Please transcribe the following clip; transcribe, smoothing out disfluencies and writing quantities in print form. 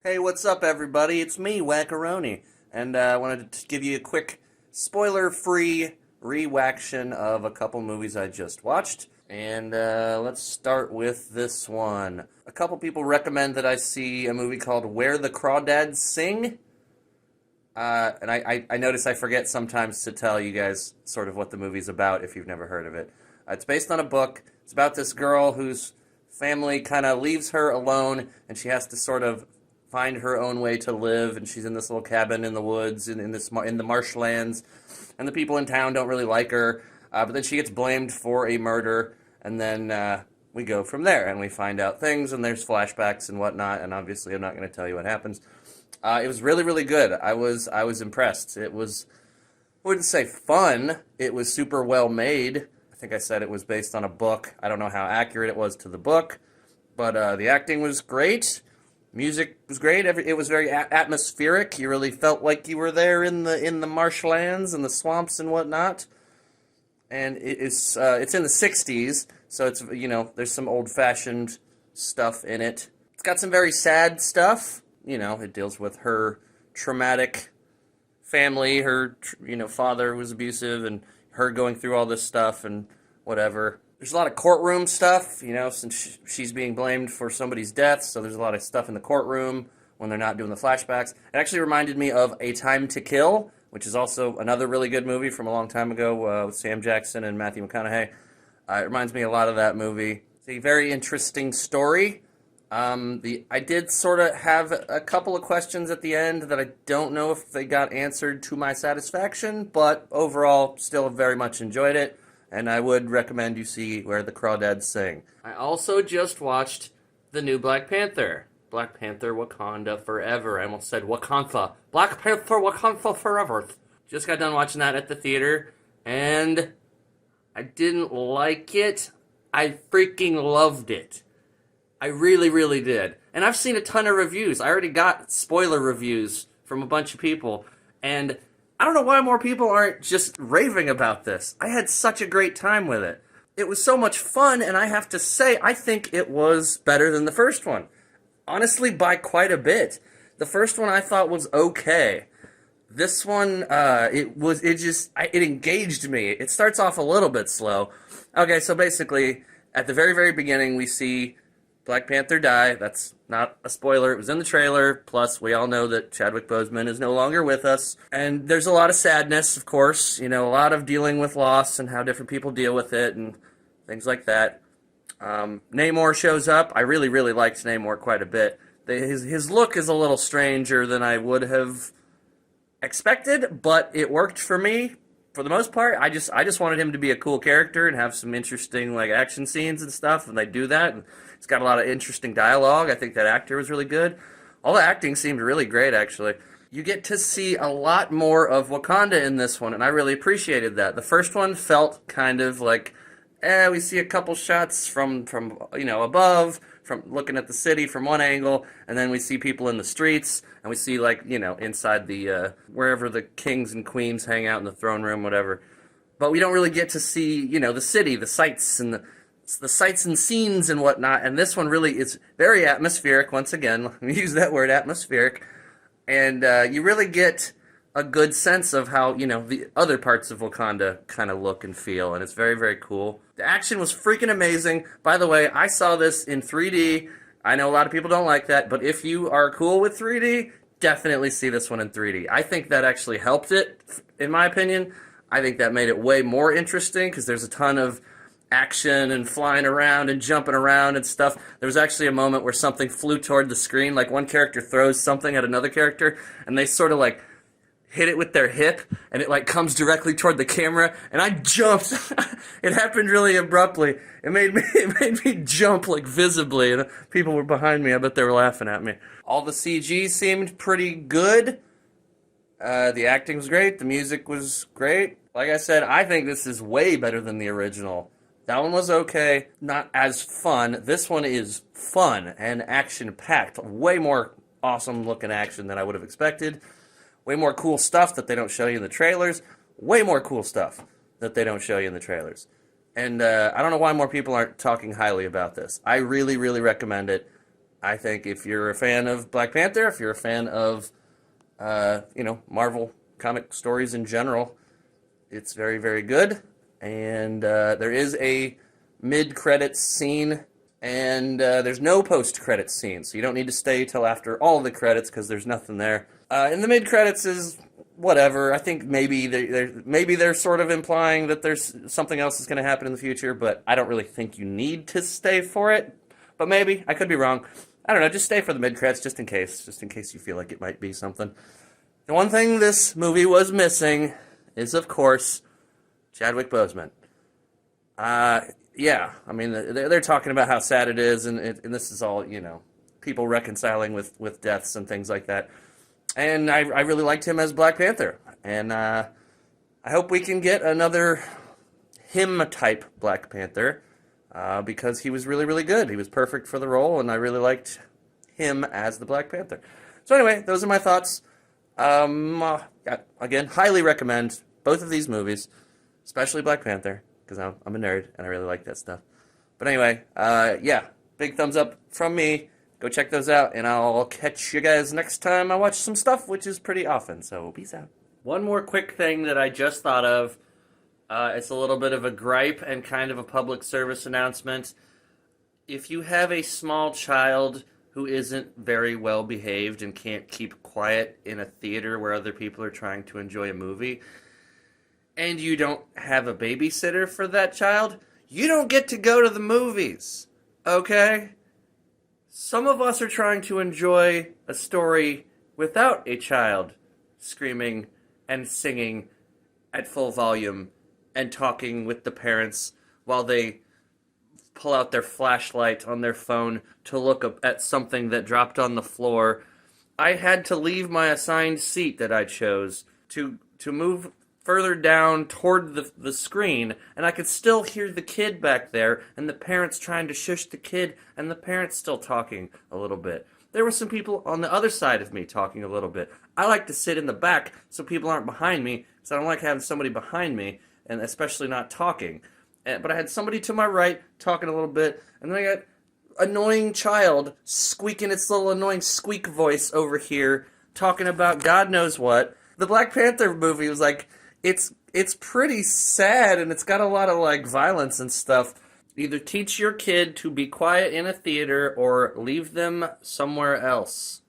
Hey, what's up, everybody? It's me, Wackaroni, and I wanted to give you a quick spoiler-free re-waction of a couple movies I just watched. And let's start with this one. A couple people recommend that I see a movie called Where the Crawdads Sing. And I notice I forget sometimes to tell you guys sort of what the movie's about if you've never heard of it. It's based on a book. It's about this girl whose family kind of leaves her alone, and she has to sort of find her own way to live, and she's in this little cabin in the woods in the marshlands, and the people in town don't really like her, but then she gets blamed for a murder, and then we go from there, and we find out things, and there's flashbacks and whatnot, and obviously I'm not going to tell you what happens. It was really, really good. I was impressed. It was, I wouldn't say fun, it was super well made. I think I said it was based on a book. I don't know how accurate it was to the book, but the acting was great. Music was great. It was very atmospheric. You really felt like you were there in the marshlands and the swamps and whatnot. And it's in the '60s, so it's there's some old-fashioned stuff in it. It's got some very sad stuff. It deals with her traumatic family. Her father was abusive, and her going through all this stuff and whatever. There's a lot of courtroom stuff, since she's being blamed for somebody's death, so there's a lot of stuff in the courtroom when they're not doing the flashbacks. It actually reminded me of A Time to Kill, which is also another really good movie from a long time ago with Sam Jackson and Matthew McConaughey. It reminds me a lot of that movie. It's a very interesting story. I did sort of have a couple of questions at the end that I don't know if they got answered to my satisfaction, but overall, still very much enjoyed it. And I would recommend you see Where the Crawdads Sing. I also just watched the new Black Panther. Black Panther Wakanda Forever. I almost said Wakanda. Black Panther Wakanda Forever. Just got done watching that at the theater, and I didn't like it. I freaking loved it. I really, really did. And I've seen a ton of reviews. I already got spoiler reviews from a bunch of people, and I don't know why more people aren't just raving about this. I had such a great time with it. It was so much fun, and I have to say, I think it was better than the first one. Honestly, by quite a bit. The first one I thought was okay. This one, it engaged me. It starts off a little bit slow. Okay, so basically, at the very, very beginning, we see Black Panther die. That's not a spoiler. It was in the trailer. Plus, we all know that Chadwick Boseman is no longer with us. And there's a lot of sadness, of course. A lot of dealing with loss and how different people deal with it and things like that. Namor shows up. I really, really liked Namor quite a bit. His look is a little stranger than I would have expected, but it worked for me. For the most part, I just wanted him to be a cool character and have some interesting action scenes and stuff, and they do that. And it's got a lot of interesting dialogue. I think that actor was really good. All the acting seemed really great, actually. You get to see a lot more of Wakanda in this one, and I really appreciated that. The first one felt kind of like, we see a couple shots from above, from looking at the city from one angle, and then we see people in the streets, and we see inside the wherever the kings and queens hang out in the throne room, whatever. But we don't really get to see the city, the sights and the sights and scenes and whatnot. And this one really is very atmospheric. Once again, let me use that word, atmospheric, and you really get a good sense of how, the other parts of Wakanda kind of look and feel, and it's very, very cool. The action was freaking amazing. By the way, I saw this in 3D. I know a lot of people don't like that, but if you are cool with 3D, definitely see this one in 3D. I think that actually helped it, in my opinion. I think that made it way more interesting, because there's a ton of action and flying around and jumping around and stuff. There was actually a moment where something flew toward the screen, like one character throws something at another character, and they sort of hit it with their hip, and it comes directly toward the camera, and I jumped. It happened really abruptly. It made me jump visibly, and people were behind me. I bet they were laughing at me. All the CG seemed pretty good. The acting was great. The music was great. Like I said, I think this is way better than the original. That one was okay, not as fun. This one is fun and action-packed. Way more awesome-looking action than I would have expected. Way more cool stuff that they don't show you in the trailers. Way more cool stuff that they don't show you in the trailers. And I don't know why more people aren't talking highly about this. I really, really recommend it. I think if you're a fan of Black Panther, if you're a fan of, Marvel comic stories in general, it's very, very good. And there is a mid-credits scene, and there's no post-credits scene, so you don't need to stay till after all the credits because there's nothing there. And the mid-credits is whatever. I think maybe they're sort of implying that there's something else that's going to happen in the future, but I don't really think you need to stay for it. But maybe I could be wrong. I don't know. Just stay for the mid-credits, just in case you feel like it might be something. The one thing this movie was missing is, of course, Chadwick Boseman. Yeah. I mean, they're talking about how sad it is, and this is all, people reconciling with deaths and things like that. And I really liked him as Black Panther. And I hope we can get another him-type Black Panther, because he was really, really good. He was perfect for the role, and I really liked him as the Black Panther. So anyway, those are my thoughts. Again, highly recommend both of these movies, especially Black Panther, because I'm a nerd, and I really like that stuff. But anyway, big thumbs up from me. Go check those out, and I'll catch you guys next time I watch some stuff, which is pretty often, so peace out. One more quick thing that I just thought of. It's a little bit of a gripe and kind of a public service announcement. If you have a small child who isn't very well behaved and can't keep quiet in a theater where other people are trying to enjoy a movie, and you don't have a babysitter for that child, you don't get to go to the movies, okay? Some of us are trying to enjoy a story without a child screaming and singing at full volume and talking with the parents while they pull out their flashlight on their phone to look up at something that dropped on the floor. I had to leave my assigned seat that I chose to move further down toward the screen, and I could still hear the kid back there, and the parents trying to shush the kid, and the parents still talking a little bit. There were some people on the other side of me talking a little bit. I like to sit in the back so people aren't behind me, because I don't like having somebody behind me, and especially not talking. But I had somebody to my right talking a little bit, and then I got annoying child squeaking its little annoying squeak voice over here, talking about God knows what. The Black Panther movie was like, it's pretty sad, and it's got a lot of, violence and stuff. Either teach your kid to be quiet in a theater or leave them somewhere else.